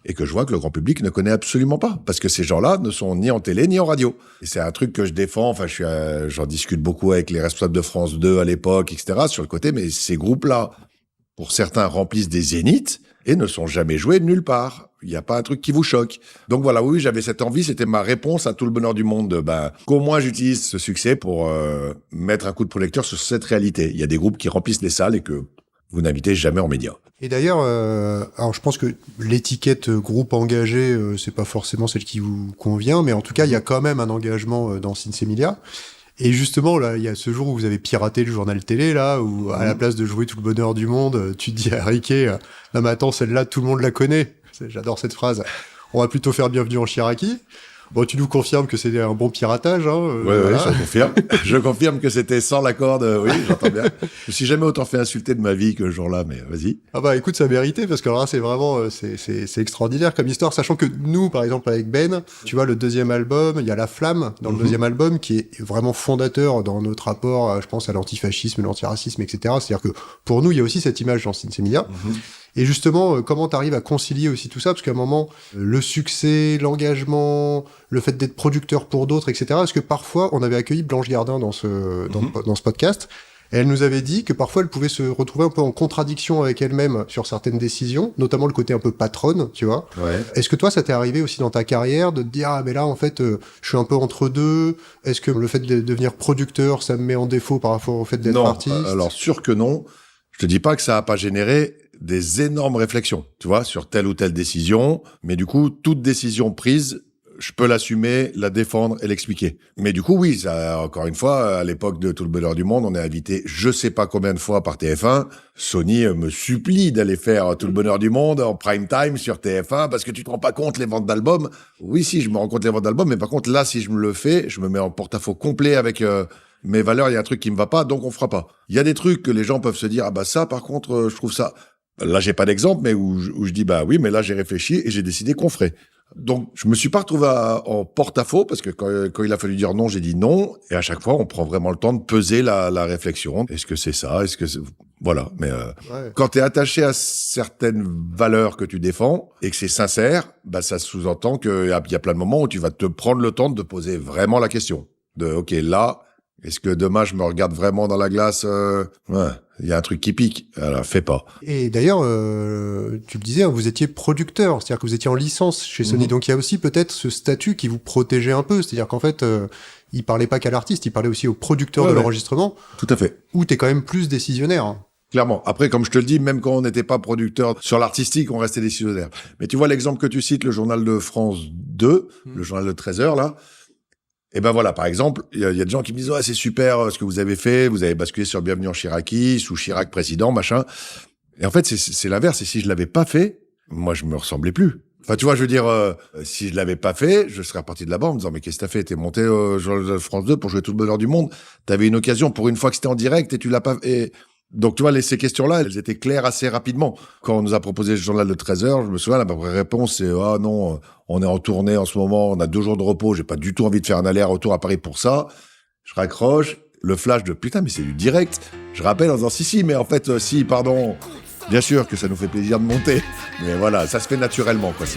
et que je vois que le grand public ne connaît absolument pas. Parce que ces gens-là ne sont ni en télé, ni en radio. Et c'est un truc que je défends. Enfin, j'en discute beaucoup avec les responsables de France 2 à l'époque, etc., sur le côté, mais ces groupes-là, pour certains, remplissent des zéniths et ne sont jamais joués nulle part. Il n'y a pas un truc qui vous choque. Donc voilà, oui, j'avais cette envie, c'était ma réponse à Tout le bonheur du monde, qu'au moins j'utilise ce succès pour mettre un coup de projecteur sur cette réalité. Il y a des groupes qui remplissent les salles et que vous n'invitez jamais en médias. Et d'ailleurs, alors je pense que l'étiquette groupe engagé, c'est pas forcément celle qui vous convient, mais en tout cas, il y a quand même un engagement dans Sinsé Emilia. Et justement, là, il y a ce jour où vous avez piraté le journal télé, là, où à la place de jouer Tout le bonheur du monde, tu te dis à Riquet, non mais attends, celle-là, tout le monde la connaît. J'adore cette phrase. On va plutôt faire Bienvenue en Chiraki. Bon, tu nous confirmes que c'était un bon piratage, hein. Ouais, je confirme. Je confirme que c'était sans l'accord de... Oui, j'entends bien. Je me suis jamais autant fait insulter de ma vie que ce jour-là, mais vas-y. Ah bah écoute, ça méritait, parce que alors là, c'est vraiment, c'est extraordinaire comme histoire, sachant que nous, par exemple, avec Ben, tu vois, le deuxième album, il y a La Flamme dans le deuxième album, qui est vraiment fondateur dans notre rapport, je pense, à l'antifascisme, l'antiracisme, etc. C'est-à-dire que, pour nous, il y a aussi cette image dans Sinsemilia. Et justement, comment t'arrives à concilier aussi tout ça? Parce qu'à un moment, le succès, l'engagement, le fait d'être producteur pour d'autres, etc. Parce que parfois, on avait accueilli Blanche Gardin dans ce podcast, et elle nous avait dit que parfois, elle pouvait se retrouver un peu en contradiction avec elle-même sur certaines décisions, notamment le côté un peu patronne, tu vois. Ouais. Est-ce que toi, ça t'est arrivé aussi dans ta carrière de te dire, ah mais là, en fait, je suis un peu entre deux. Est-ce que le fait de devenir producteur, ça me met en défaut par rapport au fait d'être artiste? Non, alors sûr que non. Je te dis pas que ça a pas généré des énormes réflexions, tu vois, sur telle ou telle décision. Mais du coup, toute décision prise, je peux l'assumer, la défendre et l'expliquer. Mais du coup, oui, ça, encore une fois, à l'époque de Tout le bonheur du monde, on est invité je sais pas combien de fois par TF1. Sony me supplie d'aller faire Tout le bonheur du monde en prime time sur TF1 parce que tu te rends pas compte les ventes d'albums. Oui, si, je me rends compte les ventes d'albums, mais par contre, là, si je me le fais, je me mets en porte-à-faux complet avec... mes valeurs, il y a un truc qui me va pas, donc on fera pas. Il y a des trucs que les gens peuvent se dire, ah bah ça, par contre, je trouve ça... Là, j'ai pas d'exemple, mais où je dis, bah oui, mais là, j'ai réfléchi et j'ai décidé qu'on ferait. Donc, je me suis pas retrouvé en porte-à-faux, parce que quand il a fallu dire non, j'ai dit non. Et à chaque fois, on prend vraiment le temps de peser la réflexion. Est-ce que c'est ça? Est-ce que c'est... Voilà. Mais quand t'es attaché à certaines valeurs que tu défends et que c'est sincère, bah ça sous-entend qu'il y a plein de moments où tu vas te prendre le temps de te poser vraiment la question. Ok, là... Est-ce que demain, je me regarde vraiment dans la glace? Il y a un truc qui pique. Alors, fais pas. Et d'ailleurs, tu le disais, hein, vous étiez producteur, c'est-à-dire que vous étiez en licence chez Sony. Donc, il y a aussi peut-être ce statut qui vous protégeait un peu. C'est-à-dire qu'en fait, il parlait pas qu'à l'artiste, il parlait aussi au producteur de l'enregistrement. Tout à fait. Où t'es quand même plus décisionnaire. Clairement. Après, comme je te le dis, même quand on n'était pas producteur sur l'artistique, on restait décisionnaire. Mais tu vois l'exemple que tu cites, le journal de France 2, le journal de 13h, là. Et ben voilà, par exemple, il y a des gens qui me disent, c'est super ce que vous avez fait, vous avez basculé sur Bienvenue en Chiraki, sous Chirac président, machin. Et en fait, c'est l'inverse. Et si je l'avais pas fait, moi, je me ressemblais plus. Enfin, tu vois, je veux dire, si je l'avais pas fait, je serais reparti de là-bas en me disant, mais qu'est-ce que t'as fait? T'es monté sur France 2 pour jouer Tout le bonheur du monde. T'avais une occasion pour une fois que c'était en direct et tu l'as pas fait. Donc, tu vois, ces questions-là, elles étaient claires assez rapidement. Quand on nous a proposé le journal de 13h, je me souviens, la vraie réponse, c'est, ah non, on est en tournée en ce moment, on a 2 jours de repos, j'ai pas du tout envie de faire un aller-retour à Paris pour ça. Je raccroche, le flash de, putain, mais c'est du direct. Je rappelle en disant, si, mais en fait, si, pardon, bien sûr que ça nous fait plaisir de monter. Mais voilà, ça se fait naturellement, quoi,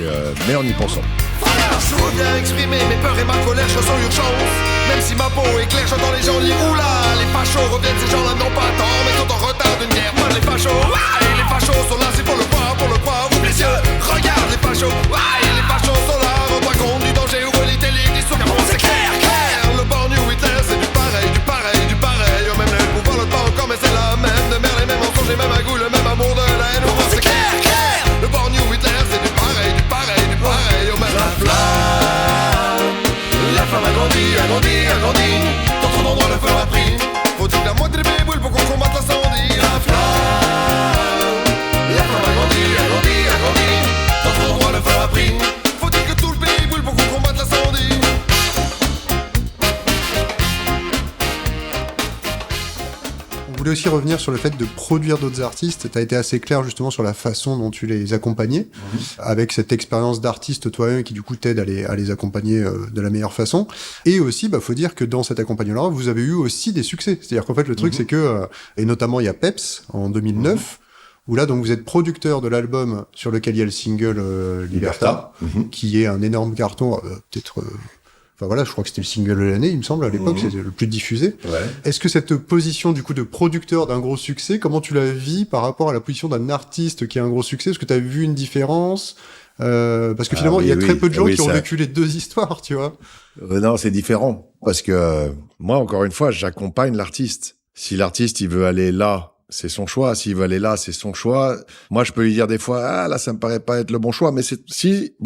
mais en y pensant. Je reviens exprimer mes peurs et ma colère, chanson urgence. Même si ma peau est claire, j'entends les gens dire oula. Les fachos reviennent, ces gens-là n'ont pas tort, mais sont en retard d'une guerre. Moi les fachos, et les fachos sont là, c'est pour le croire, ouvre les yeux, regarde les fachos. Et les fachos sont là, rends-toi compte du danger, ouvre les télés, disons pour moi c'est clair. Le born new Hitler, c'est du pareil. Même le pouvoir le pas encore, mais c'est la même. De merde, les mêmes mensonges, les mêmes agouts, le même amour de la haine, pour moi c'est clair. Le born new Hitler, c'est du pareil. Même la flamme a grandi. Dans ton endroit le feu a pris. Faut-il la moitié des boules pour qu'on combatte l'incendie? La flamme a grandi. Dans ton endroit le feu a pris. Faut-il que tout le pays brûle pour qu'on combatte l'incendie? On voulait aussi revenir sur le fait de produire d'autres artistes. Tu as été assez clair justement sur la façon dont tu les accompagnais, avec cette expérience d'artiste toi-même qui du coup t'aide à les accompagner de la meilleure façon. Et aussi, faut dire que dans cet accompagnement-là, vous avez eu aussi des succès. C'est-à-dire qu'en fait, le truc, c'est que, et notamment il y a Peps en 2009, où là, donc vous êtes producteur de l'album sur lequel il y a le single Liberta, qui est un énorme carton, peut-être... Enfin voilà, je crois que c'était le single de l'année, il me semble, à l'époque, c'était le plus diffusé. Ouais. Est-ce que cette position, du coup, de producteur d'un gros succès, comment tu la vis par rapport à la position d'un artiste qui a un gros succès? Est-ce que tu as vu une différence? Parce que finalement, il y a très peu de gens qui ont vécu les deux histoires, tu vois. Non, c'est différent. Parce que moi, encore une fois, j'accompagne l'artiste. Si l'artiste, il veut aller là, c'est son choix. S'il veut aller là, c'est son choix. Moi, je peux lui dire des fois, là, ça me paraît pas être le bon choix, mais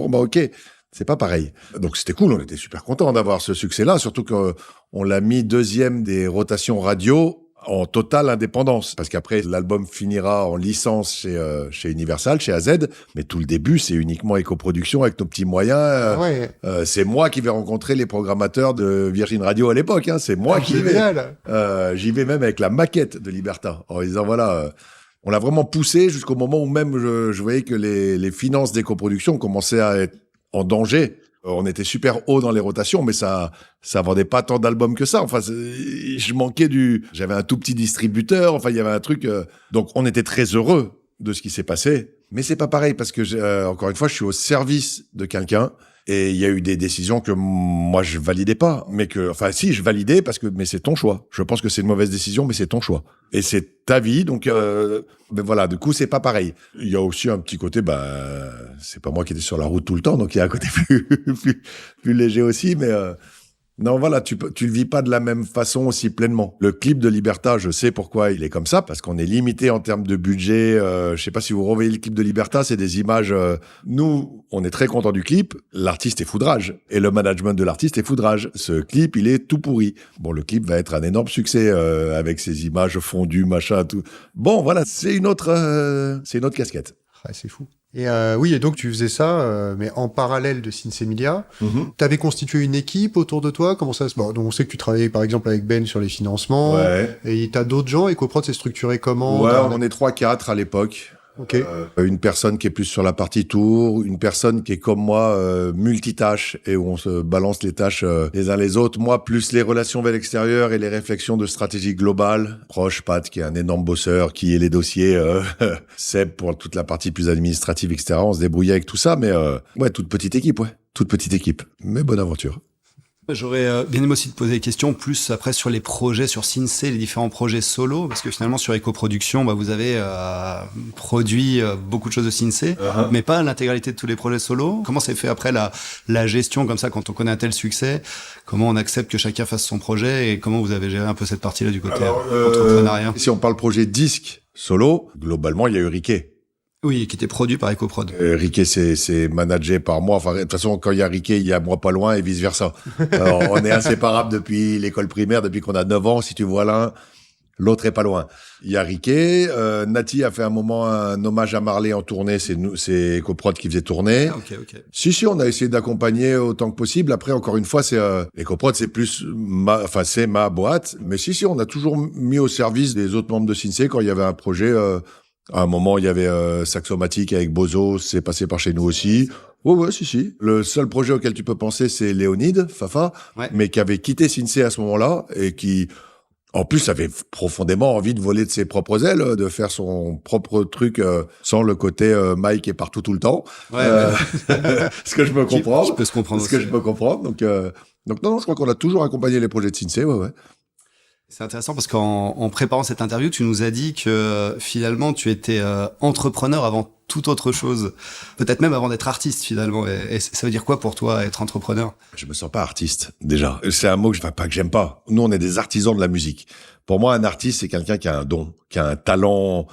ok. C'est pas pareil. Donc c'était cool, on était super contents d'avoir ce succès-là, surtout qu'on l'a mis 2e des rotations radio en totale indépendance. Parce qu'après, l'album finira en licence chez Universal, chez AZ. Mais tout le début, c'est uniquement éco-production avec nos petits moyens. C'est moi qui vais rencontrer les programmateurs de Virgin Radio à l'époque. Hein. C'est moi qui vais. J'y vais même avec la maquette de Liberta. En disant, voilà, on l'a vraiment poussé jusqu'au moment où même je voyais que les finances d'éco-production commençaient à être en danger. On était super haut dans les rotations, mais ça vendait pas tant d'albums que ça. Enfin, j'avais un tout petit distributeur. Enfin, il y avait un truc. Donc, on était très heureux de ce qui s'est passé. Mais c'est pas pareil parce que, encore une fois, je suis au service de quelqu'un. Et il y a eu des décisions que moi, je validais pas. Si, je validais mais c'est ton choix. Je pense que c'est une mauvaise décision, mais c'est ton choix. Et c'est ta vie. Donc, mais voilà, du coup, c'est pas pareil. Il y a aussi un petit côté, c'est pas moi qui étais sur la route tout le temps. Donc, il y a un côté plus léger aussi. Mais, non, voilà, tu le vis pas de la même façon aussi pleinement. Le clip de Liberta, je sais pourquoi il est comme ça, parce qu'on est limité en termes de budget. Je sais pas si vous revoyez le clip de Liberta, c'est des images. Nous, on est très contents du clip. L'artiste est foudrage. Et le management de l'artiste est foudrage. Ce clip, il est tout pourri. Bon, le clip va être un énorme succès, avec ces images fondues, machin, tout. Bon, voilà, c'est une autre casquette. Ah, c'est fou. Et et donc tu faisais ça, mais en parallèle de Sinsemilia. T'avais constitué une équipe autour de toi. Comment ça se passe? Donc on sait que tu travaillais par exemple avec Ben sur les financements. Ouais. Et t'as d'autres gens. EcoProd, c'est structuré comment? Ouais, on est 3-4 à l'époque. Ok. Une personne qui est plus sur la partie tour, une personne qui est comme moi, multitâche, et où on se balance les tâches les uns les autres. Moi, plus les relations vers l'extérieur et les réflexions de stratégie globale. Proche, Pat, qui est un énorme bosseur, qui est les dossiers, Seb pour toute la partie plus administrative, etc. On se débrouillait avec tout ça, mais toute petite équipe, mais bonne aventure. J'aurais bien aimé aussi te poser des questions plus après sur les projets, sur Sinsay, les différents projets solo, parce que finalement sur EcoProduction, vous avez produit beaucoup de choses de Sinsay, mais pas l'intégralité de tous les projets solo. Comment s'est fait après la gestion comme ça quand on connaît un tel succès? Comment on accepte que chacun fasse son projet et comment vous avez géré un peu cette partie-là du côté entrepreneuriat? Si on parle projet disque solo, globalement il y a eu Riquet. Oui, qui était produit par EcoProd. Riquet, c'est managé par moi. Enfin, de toute façon, quand il y a Riquet, il y a moi pas loin et vice versa. Alors, on est inséparables depuis l'école primaire, depuis qu'on a 9 ans. Si tu vois l'un, l'autre est pas loin. Il y a Riquet. Nati a fait un moment un hommage à Marley en tournée. C'est EcoProd qui faisait tourner. Ah, ok. Si, on a essayé d'accompagner autant que possible. Après, encore une fois, c'est EcoProd, c'est plus c'est ma boîte. Mais si, on a toujours mis au service des autres membres de Sinsay quand il y avait un projet. À un moment, il y avait Saxomatic avec Bozo, c'est passé par chez nous aussi. Ouais, si. Le seul projet auquel tu peux penser, c'est Léonide, Fafa, mais qui avait quitté Sinsay à ce moment-là et qui, en plus, avait profondément envie de voler de ses propres ailes, de faire son propre truc sans le côté Mike est partout tout le temps. Ce que je peux comprendre. Je peux se comprendre aussi. Ce que je peux comprendre. Donc non, je crois qu'on a toujours accompagné les projets de Sinsay, ouais. C'est intéressant parce qu'en préparant cette interview, tu nous as dit que finalement tu étais entrepreneur avant toute autre chose, peut-être même avant d'être artiste finalement. Et ça veut dire quoi pour toi être entrepreneur? Je me sens pas artiste déjà. C'est un mot que j'aime pas. Nous, on est des artisans de la musique. Pour moi, un artiste, c'est quelqu'un qui a un don, qui a un talent.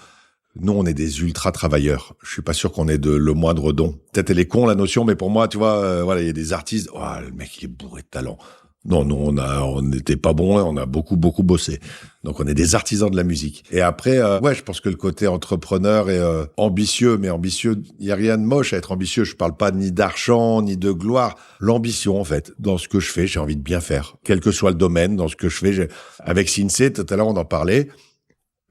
Nous, on est des ultra travailleurs. Je suis pas sûr qu'on ait le moindre don. Peut-être elle est con la notion, mais pour moi, tu vois, il y a des artistes. Oh, le mec, il est bourré de talent. Non, nous, on n'était pas bons, on a beaucoup bossé. Donc, on est des artisans de la musique. Et après, je pense que le côté entrepreneur est ambitieux, mais ambitieux, il y a rien de moche à être ambitieux. Je parle pas ni d'argent, ni de gloire. L'ambition, en fait, dans ce que je fais, j'ai envie de bien faire. Quel que soit le domaine, dans ce que je fais. Avec Sinsay, tout à l'heure, on en parlait.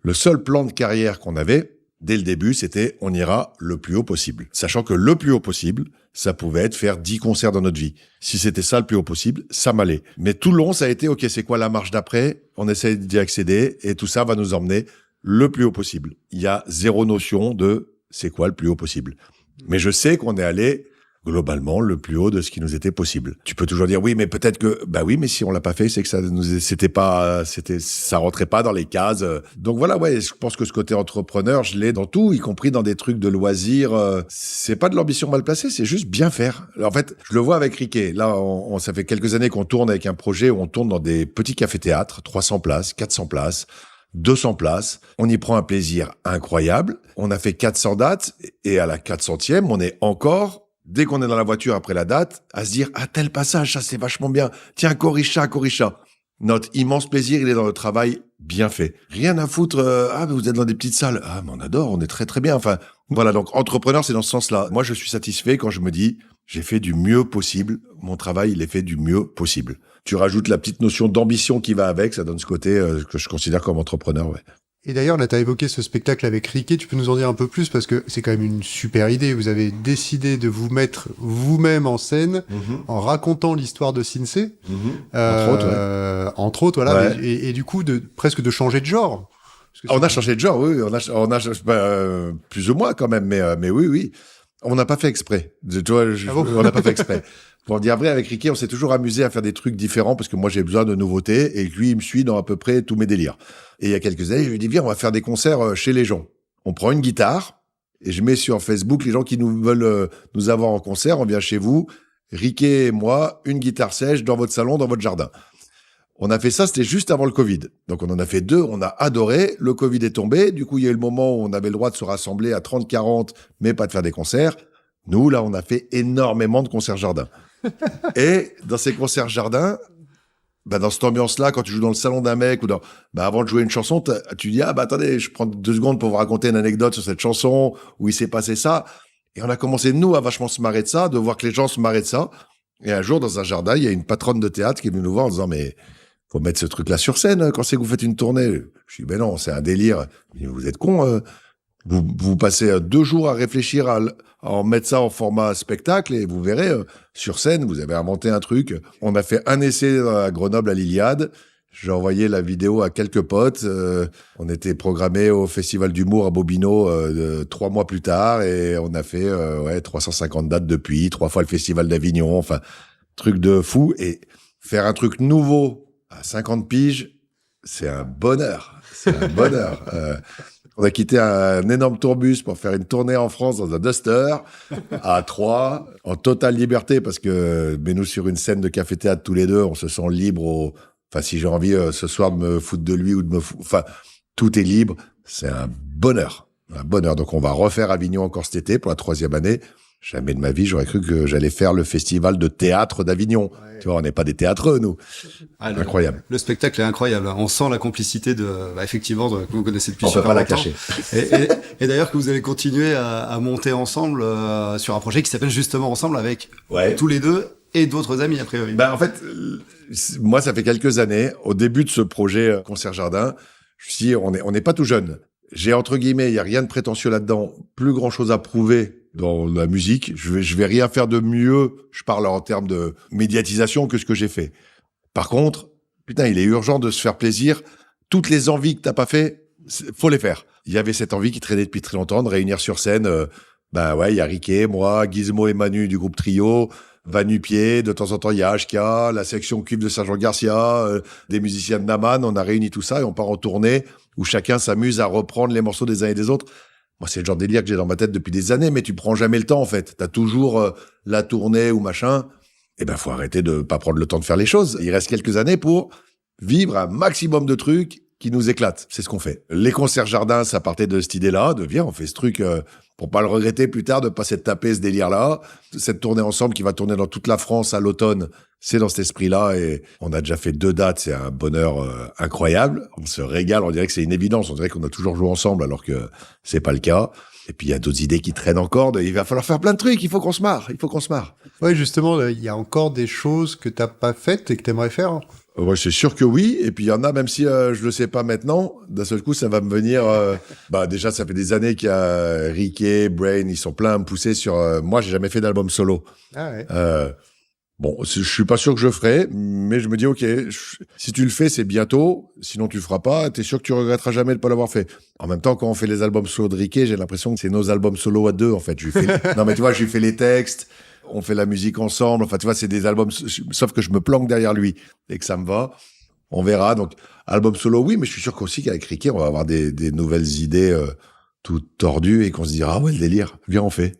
Le seul plan de carrière qu'on avait, dès le début, c'était on ira le plus haut possible. Sachant que le plus haut possible, ça pouvait être faire 10 concerts dans notre vie. Si c'était ça le plus haut possible, ça m'allait. Mais tout le long, ça a été, ok, c'est quoi la marche d'après? On essaie d'y accéder et tout ça va nous emmener le plus haut possible. Il y a zéro notion de c'est quoi le plus haut possible. Mais je sais qu'on est allé globalement le plus haut de ce qui nous était possible. Tu peux toujours dire oui, mais peut-être que mais si on l'a pas fait, c'est que ça rentrait pas dans les cases. Donc voilà, je pense que ce côté entrepreneur, je l'ai dans tout, y compris dans des trucs de loisirs. C'est pas de l'ambition mal placée, c'est juste bien faire. En fait, je le vois avec Riquet. Là, ça fait quelques années qu'on tourne avec un projet où on tourne dans des petits cafés-théâtres, 300 places, 400 places. 200 places, on y prend un plaisir incroyable. On a fait 400 dates et à la 400e, on est encore, dès qu'on est dans la voiture après la date, à se dire « Ah, tel passage, ça c'est vachement bien. Tiens, Corisha. » Notre immense plaisir, il est dans le travail bien fait. Rien à foutre, mais vous êtes dans des petites salles. Ah, mais on adore, on est très très bien. Enfin, voilà, donc entrepreneur, c'est dans ce sens-là. Moi, je suis satisfait quand je me dis, j'ai fait du mieux possible. Mon travail, il est fait du mieux possible. Tu rajoutes la petite notion d'ambition qui va avec, ça donne ce côté que je considère comme entrepreneur, ouais. Et d'ailleurs, là, tu as évoqué ce spectacle avec Riquet, tu peux nous en dire un peu plus parce que c'est quand même une super idée. Vous avez décidé de vous mettre vous-même en scène en racontant l'histoire de Sinsay. Entre autres, voilà. Ouais. Et du coup, presque de changer de genre. On a changé de genre, oui. On a plus ou moins quand même, mais oui. On n'a pas fait exprès. On n'a pas fait exprès. Pour dire vrai, avec Riquet, on s'est toujours amusé à faire des trucs différents parce que moi, j'ai besoin de nouveautés et lui, il me suit dans à peu près tous mes délires. Et il y a quelques années, je lui ai dit, viens, on va faire des concerts chez les gens. On prend une guitare et je mets sur Facebook les gens qui nous veulent nous avoir en concert. On vient chez vous, Riquet et moi, une guitare sèche dans votre salon, dans votre jardin. On a fait ça, c'était juste avant le Covid. Donc, on en a fait 2, on a adoré. Le Covid est tombé. Du coup, il y a eu le moment où on avait le droit de se rassembler à 30, 40, mais pas de faire des concerts. Nous, là, on a fait énormément de concerts jardins. Et dans ces concerts jardins, dans cette ambiance-là, quand tu joues dans le salon d'un mec ou avant de jouer une chanson, tu dis, attendez, je prends 2 secondes pour vous raconter une anecdote sur cette chanson où il s'est passé ça. Et on a commencé, nous, à vachement se marrer de ça, de voir que les gens se marraient de ça. Et un jour, dans un jardin, il y a une patronne de théâtre qui est venue nous voir en disant, mais faut mettre ce truc-là sur scène quand c'est que vous faites une tournée. Je dis, mais non, c'est un délire. Mais vous êtes con. Vous passez 2 jours à réfléchir à en mettre ça en format spectacle et vous verrez, sur scène, vous avez inventé un truc. On a fait un essai à Grenoble à l'Iliade. J'ai envoyé la vidéo à quelques potes. On était programmé au Festival d'humour à Bobino 3 mois plus tard et on a fait 350 dates depuis, 3 fois le Festival d'Avignon. Enfin, truc de fou. Et faire un truc nouveau à 50 piges, c'est un bonheur. C'est un bonheur. On a quitté un énorme tourbus pour faire une tournée en France dans un Duster à 3, en totale liberté, parce que nous sur une scène de café-théâtre tous les deux, on se sent libre. Enfin, si j'ai envie ce soir de me foutre de lui ou de me foutre... Enfin, tout est libre. C'est un bonheur. Un bonheur. Donc, on va refaire Avignon encore cet été pour la 3e année. Jamais de ma vie, j'aurais cru que j'allais faire le festival de théâtre d'Avignon. Ouais. Tu vois, on n'est pas des théâtreux, nous. Incroyable. Le spectacle est incroyable. On sent la complicité effectivement, que vous connaissez depuis super longtemps. On peut pas la cacher. Et d'ailleurs que vous allez continuer à monter ensemble sur un projet qui s'appelle justement Ensemble avec tous les deux et d'autres amis, a priori. En fait, moi, ça fait quelques années, au début de ce projet Concert Jardin, je me suis dit, on n'est pas tout jeune. J'ai, entre guillemets, il y a rien de prétentieux là-dedans, plus grand chose à prouver dans la musique. Je vais rien faire de mieux, je parle en termes de médiatisation, que ce que j'ai fait. Par contre, putain, il est urgent de se faire plaisir. Toutes les envies que t'as pas fait, faut les faire. Il y avait cette envie qui traînait depuis très longtemps de réunir sur scène, il y a Riquet, moi, Gizmo et Manu du groupe Trio, Va-Nu-Pied, de temps en temps il y a HK, la section cuivre de Sergent Garcia, des musiciens de Naman. On a réuni tout ça et on part en tournée où chacun s'amuse à reprendre les morceaux des uns et des autres. Moi, c'est le genre de délire que j'ai dans ma tête depuis des années, mais tu prends jamais le temps, en fait. T'as toujours la tournée ou machin. Faut arrêter de pas prendre le temps de faire les choses. Il reste quelques années pour vivre un maximum de trucs qui nous éclatent. C'est ce qu'on fait. Les concerts jardins, ça partait de cette idée-là, de viens, on fait ce truc pour pas le regretter plus tard, de pas s'être tapé ce délire-là. Cette tournée ensemble qui va tourner dans toute la France à l'automne, c'est dans cet esprit-là et on a déjà fait 2 dates, c'est un bonheur incroyable. On se régale, on dirait que c'est une évidence, on dirait qu'on a toujours joué ensemble alors que c'est pas le cas. Et puis il y a d'autres idées qui traînent encore, il va falloir faire plein de trucs, il faut qu'on se marre. Ouais, justement, il y a encore des choses que t'as pas faites et que t'aimerais faire. Ouais, c'est sûr que oui. Et puis il y en a, même si je le sais pas maintenant, d'un seul coup, ça va me venir. Déjà, ça fait des années qu'il y a Riquet, Brain, ils sont pleins à me pousser sur. Moi, j'ai jamais fait d'album solo. Ah ouais. Je suis pas sûr que je ferai, mais je me dis ok, si tu le fais, c'est bientôt. Sinon, tu le feras pas. T'es sûr que tu regretteras jamais de pas l'avoir fait. En même temps, quand on fait les albums solo de Riquet, j'ai l'impression que c'est nos albums solo à 2 en fait. Non mais tu vois, je lui fais les textes. On fait la musique ensemble. Enfin, tu vois, c'est des albums, sauf que je me planque derrière lui et que ça me va. On verra. Donc, album solo, oui, mais je suis sûr qu'aussi qu'avec Riquet, on va avoir des nouvelles idées toutes tordues et qu'on se dira, ah ouais, le délire, viens, on fait.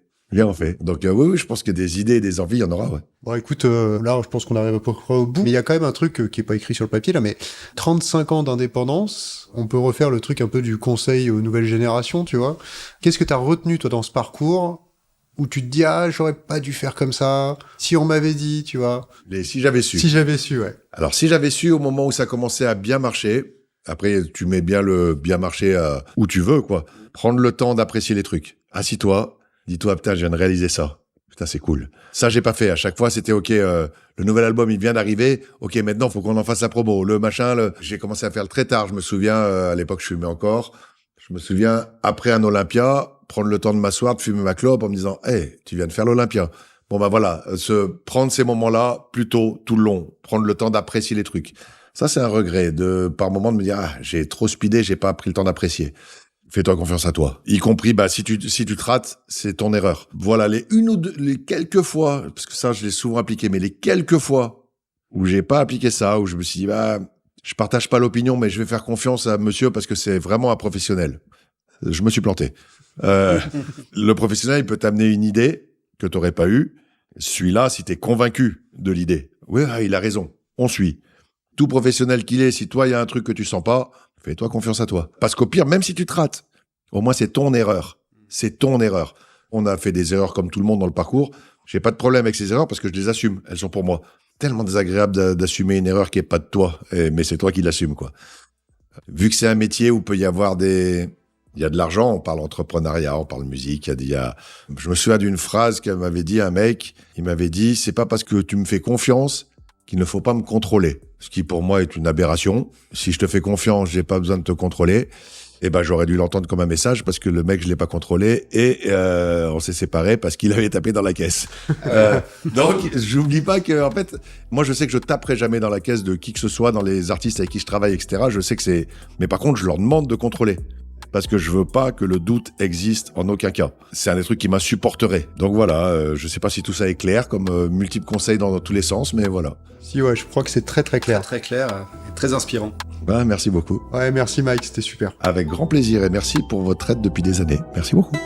Donc, oui, je pense que des idées et des envies, il y en aura, ouais. Bon, écoute, là, je pense qu'on arrive à peu près au bout. Mais il y a quand même un truc qui est pas écrit sur le papier, là, mais 35 ans d'indépendance, on peut refaire le truc un peu du conseil aux nouvelles générations, tu vois. Qu'est-ce que t'as retenu, toi, dans ce parcours où tu te dis, ah, j'aurais pas dû faire comme ça, si on m'avait dit, tu vois. Les si j'avais su. Si j'avais su, ouais. Alors, si j'avais su au moment où ça commençait à bien marcher, après, tu mets bien le bien marcher où tu veux, quoi. Prendre le temps d'apprécier les trucs. Assis-toi, dis-toi, putain, je viens de réaliser ça. Putain, c'est cool. Ça, j'ai pas fait. À chaque fois, c'était OK, le nouvel album, il vient d'arriver. OK, maintenant, faut qu'on en fasse la promo. Le machin, j'ai commencé à faire le très tard. Je me souviens, à l'époque, je fumais encore. Je me souviens, après un Olympia, prendre le temps de m'asseoir, de fumer ma clope en me disant, hey, tu viens de faire l'Olympia. Bon, bah voilà, prendre ces moments-là plus tôt, tout le long. Prendre le temps d'apprécier les trucs. Ça, c'est un regret par moment de me dire, ah, j'ai trop speedé, j'ai pas pris le temps d'apprécier. Fais-toi confiance à toi. Y compris, si tu te rates, c'est ton erreur. Voilà, les quelques fois, parce que ça, je l'ai souvent appliqué, mais les quelques fois où j'ai pas appliqué ça, où je me suis dit, je partage pas l'opinion, mais je vais faire confiance à monsieur parce que c'est vraiment un professionnel. Je me suis planté. Le professionnel, il peut t'amener une idée que t'aurais pas eue. Celui-là, si t'es convaincu de l'idée. Oui, il a raison. On suit. Tout professionnel qu'il est, si toi, il y a un truc que tu sens pas, fais-toi confiance à toi. Parce qu'au pire, même si tu te rates, au moins c'est ton erreur. C'est ton erreur. On a fait des erreurs comme tout le monde dans le parcours. J'ai pas de problème avec ces erreurs parce que je les assume. Elles sont pour moi. Tellement désagréable d'assumer une erreur qui est pas de toi, mais c'est toi qui l'assumes, quoi. Vu que c'est un métier où peut y avoir il y a de l'argent, on parle entrepreneuriat, on parle musique, je me souviens d'une phrase qu'elle m'avait dit un mec, il m'avait dit, c'est pas parce que tu me fais confiance qu'il ne faut pas me contrôler. Ce qui pour moi est une aberration. Si je te fais confiance, j'ai pas besoin de te contrôler. J'aurais dû l'entendre comme un message parce que le mec, je l'ai pas contrôlé et on s'est séparés parce qu'il avait tapé dans la caisse. Donc, j'oublie pas que, en fait, moi, je sais que je taperai jamais dans la caisse de qui que ce soit, dans les artistes avec qui je travaille, etc. Je sais que mais par contre, je leur demande de contrôler. Parce que je veux pas que le doute existe en aucun cas. C'est un des trucs qui m'insupporterait. Donc voilà, je sais pas si tout ça est clair, comme multiples conseils dans tous les sens, mais voilà. Si, ouais, je crois que c'est très très clair. Très clair et très inspirant. Merci beaucoup. Ouais, merci Mike, c'était super. Avec grand plaisir et merci pour votre aide depuis des années. Merci beaucoup.